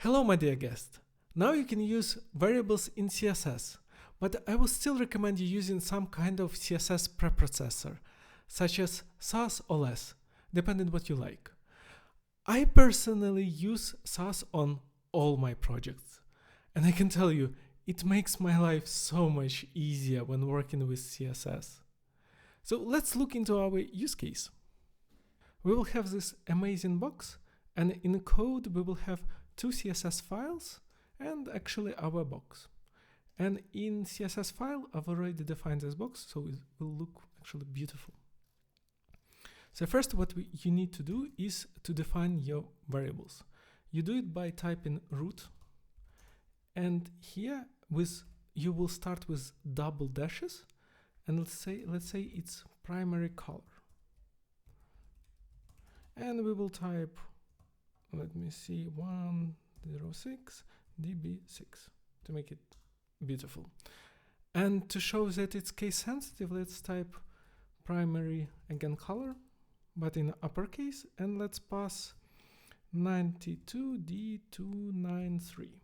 Hello, my dear guest. Now you can use variables in CSS, but I will still recommend you using some kind of CSS preprocessor, such as SAS or less, depending what you like. I personally use SAS on all my projects, and I can tell you, it makes my life so much easier when working with CSS. So let's look into our use case. We will have this amazing box, and in code we will have two CSS files and actually our box. And in CSS file, I've already defined this box, so it will look actually beautiful. So first what you need to do is to define your variables. You do it by typing root, and here you will start with double dashes, and let's say it's primary color. And we will type, let me see, 106 db6 to make it beautiful. And to show that it's case sensitive, let's type primary again color, but in uppercase, and let's pass 92d293.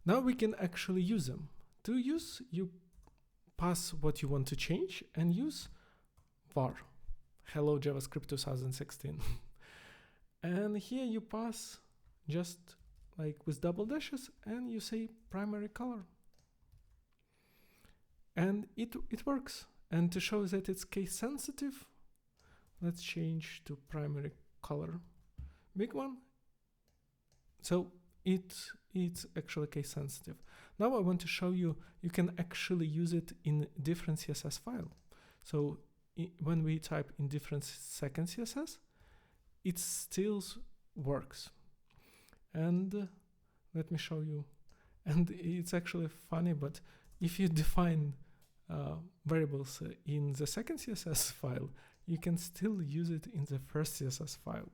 Now we can actually use them. To use, you pass what you want to change and use var, hello JavaScript 2016. And here you pass just like with double dashes, and you say primary color. And it works. And to show that it's case sensitive, let's change to primary color, big one. So it's actually case sensitive. Now I want to show you can actually use it in different CSS file. So when we type in different second CSS, it still works. And let me show you. And it's actually funny, but if you define variables in the second CSS file, you can still use it in the first CSS file.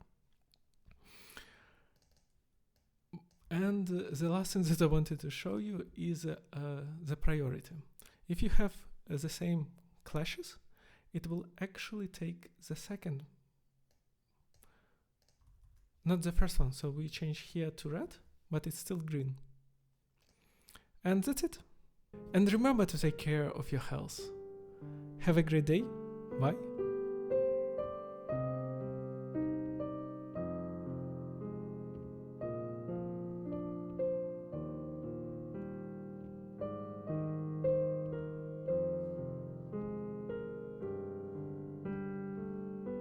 And the last thing that I wanted to show you is the priority. If you have the same clashes, it will actually take the second, not the first one. So we change here to red, but it's still green. And that's it. And remember to take care of your health. Have a great day. Bye.